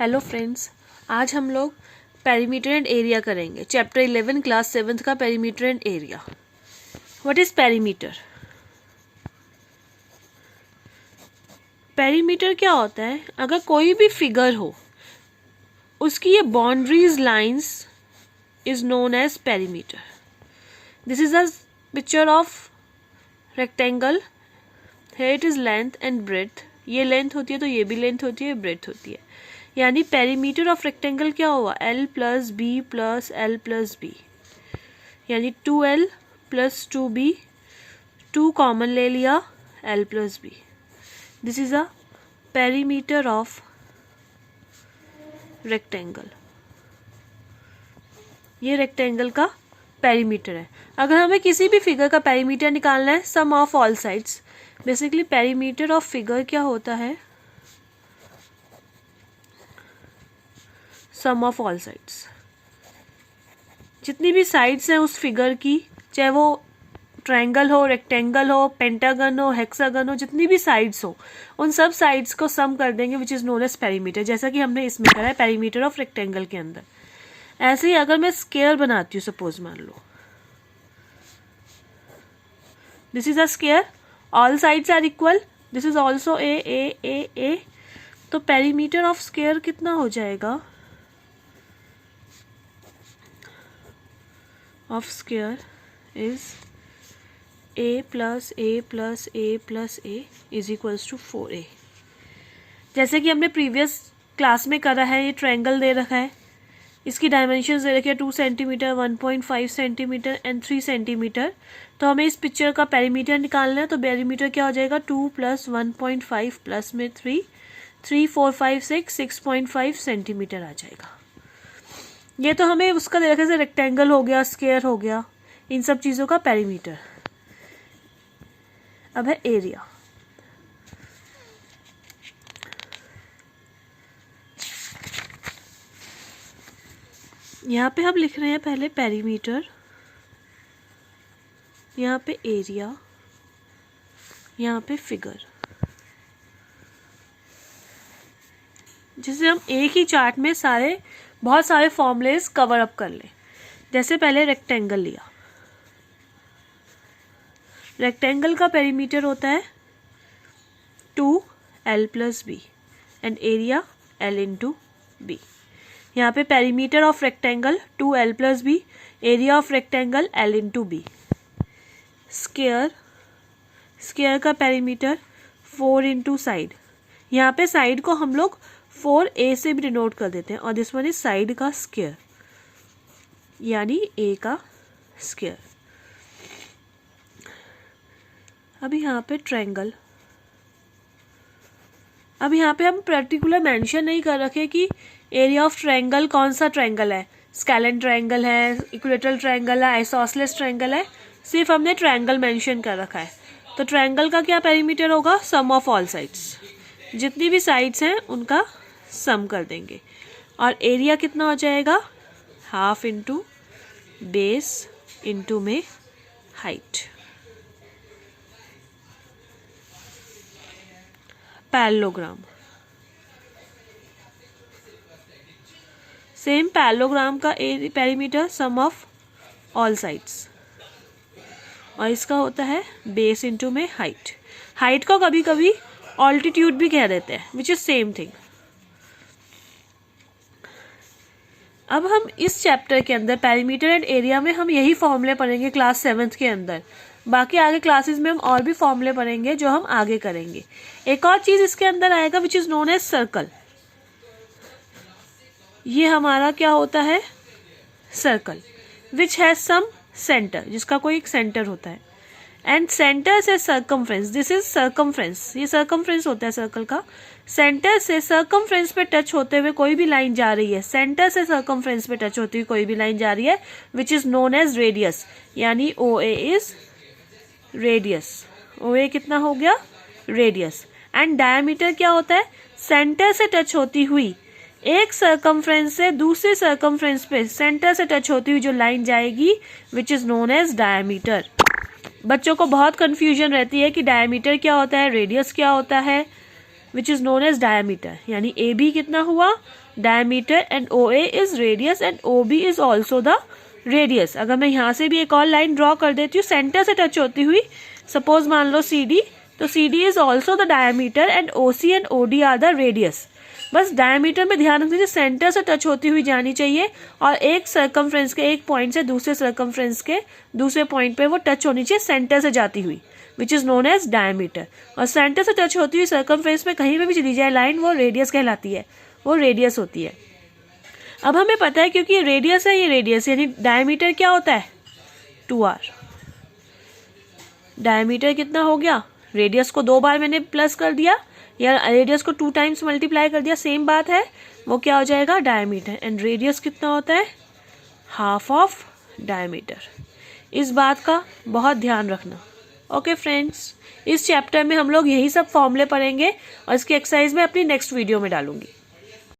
Hello friends, आज हम लोग पेरीमीटर एंड एरिया करेंगे। चैप्टर 11 क्लास 7th का perimeter and area. What is perimeter? Perimeter क्या होता है? अगर कोई भी फिगर हो उसकी ये boundaries lines is known as perimeter. This is a picture of rectangle. Here it is length and breadth. ये लेंथ होती है तो ये भी लेंथ होती है, ब्रेड्थ होती है। यानी पेरीमीटर ऑफ रेक्टेंगल क्या हुआ? L plus B plus L plus B, यानी 2L प्लस 2B, 2 कॉमन ले लिया, L plus B. This is a perimeter of rectangle. ये रेक्टेंगल का पेरीमीटर है। अगर हमें किसी भी फिगर का पेरीमीटर निकालना है, sum of all sides. Basically perimeter of figure क्या होता है? Sum of all sides. जितनी भी साइड्स हैं उस फिगर की, चाहे वो ट्रायंगल हो, रेक्टेंगल हो, पेंटागन हो, हेक्सागन हो, जितनी भी साइड्स हो, उन सब साइड्स को सम कर देंगे, which is known as perimeter. जैसा कि हमने इसमें करा है पेरीमीटर ऑफ रेक्टेंगल के अंदर। ऐसे ही अगर मैं स्क्वायर बनाती हूँ, सपोज मान लो this is a square, all sides are equal, this is also a. तो पेरीमीटर ऑफ स्क्वायर कितना हो जाएगा? of square is a plus a plus a plus a is equals to 4a। जैसे कि हमने प्रीवियस क्लास में करा है, ये ट्रायंगल दे रखा है, इसकी डायमेंशंस दे रखे हैं 2 सेंटीमीटर, 1.5 सेंटीमीटर एंड 3 सेंटीमीटर। तो हमें इस पिक्चर का पेरीमीटर निकालना है। तो पेरीमीटर क्या हो जाएगा? 2 प्लस 1.5 प्लस में 3, 3 4 5 6, 6.5 सेंटीमीटर आ जाएगा। ये तो हमें उसका दे रखा है, रेक्टेंगल हो गया, स्क्वायर हो गया, इन सब चीज़ों का पेरीमीटर। अब है एरिया। यहाँ पे हम लिख रहे हैं पहले पेरीमीटर, यहाँ पे एरिया, यहाँ पे फिगर। जिससे हम एक ही चार्ट में बहुत सारे फॉर्मूलेस कवर अप कर लें। जैसे पहले रेक्टेंगल लिया, रेक्टेंगल का पेरीमीटर होता है 2L plus B and area L into B. यहाँ पे perimeter of rectangle 2L plus B, area of rectangle L into B. Square का पेरीमीटर 4 इंटू साइड। यहाँ पे साइड को हम लोग 4a से भी डिनोट कर देते हैं, और दिस वन इज साइड का स्क्वायर, यानी a का स्क्वायर। अब यहाँ पे ट्रायंगल। अब यहाँ पे हम पर्टिकुलर मेंशन नहीं कर रखे कि एरिया ऑफ ट्रायंगल कौन सा ट्रायंगल है, स्केलेन ट्रायंगल है, इक्विलेटरल ट्रायंगल है, आइसोसेलेस ट्रायंगल है, सिर्फ हमने ट्रायंगल मेंशन कर रखा है। तो ट्रायंगल का क्या पेरीमीटर होगा? सम ऑफ ऑल साइड्स। जितनी भी साइड्स हैं उनका सम कर देंगे। और एरिया कितना हो जाएगा? हाफ इंटू बेस इंटू में हाइट। पैरेललोग्राम। सेम पैरेललोग्राम का perimeter sum of all sides, और इसका होता है बेस इंटू में हाइट। हाइट को कभी कभी ऑल्टीट्यूड भी कह देते हैं, विच इज सेम थिंग। अब हम इस चैप्टर के अंदर पेरीमीटर एंड एरिया में हम यही फॉर्मूले पढ़ेंगे क्लास 7th के अंदर। बाकी आगे क्लासेस में हम और भी फॉर्मूले पढ़ेंगे जो हम आगे करेंगे। एक और चीज इसके अंदर आएगा which is known as circle. ये हमारा क्या होता है? Circle which has some centre, जिसका कोई एक सेंटर होता है, एंड सेंटर से सर्कमफ्रेंस। This is circumference. ये सर्कमफ्रेंस होता है सर्कल का। सेंटर से सर्कमफ्रेंस पे टच होते हुए कोई भी लाइन जा रही है, सेंटर से सर्कमफ्रेंस पे टच होती हुई कोई भी लाइन जा रही है, which is known as radius. यानी OA इज रेडियस। OA कितना हो गया? रेडियस। एंड डायमीटर क्या होता है? सेंटर से टच होती हुई एक सर्कमफ्रेंस से दूसरे सर्कमफ्रेंस पे सेंटर से टच होती हुई जो लाइन जाएगी, which is known as diameter. बच्चों को बहुत कंफ्यूजन रहती है कि डायमीटर क्या होता है, रेडियस क्या होता है। Which is known as diameter, यानी ए बी कितना हुआ diameter and O A is radius and O B is also the radius. अगर मैं यहाँ से भी एक और लाइन ड्रॉ कर देती हूँ सेंटर से टच होती हुई, सपोज मान लो सी डी, तो C D is also the diameter and O C and O D are the radius. बस डायमीटर में ध्यान रख दीजिए सेंटर से टच होती हुई जानी चाहिए और एक सर्कमफ्रेंस के एक पॉइंट से दूसरे सर्कमफ्रेंस के दूसरे पॉइंट पे वो टच होनी चाहिए सेंटर से जाती हुई, which is known as diameter. और सेंटर से टच होती हुई सर्कमफ्रेंस में कहीं पे भी चली जाए लाइन, वो रेडियस कहलाती है, वो रेडियस होती है। अब हमें पता है क्योंकि ये रेडियस है, ये रेडियस, यानी डायमीटर क्या होता है 2r। डायमीटर कितना हो गया, रेडियस को 2 बार मैंने प्लस कर दिया या रेडियस को 2 टाइम्स मल्टीप्लाई कर दिया, सेम बात है, वो क्या हो जाएगा डायमीटर। एंड रेडियस कितना होता है हाफ ऑफ डायमीटर। इस बात का बहुत ध्यान रखना। ओके फ्रेंड्स, इस चैप्टर में हम लोग यही सब फॉर्मूले पढ़ेंगे और इसकी एक्सरसाइज में अपनी नेक्स्ट वीडियो में डालूंगी।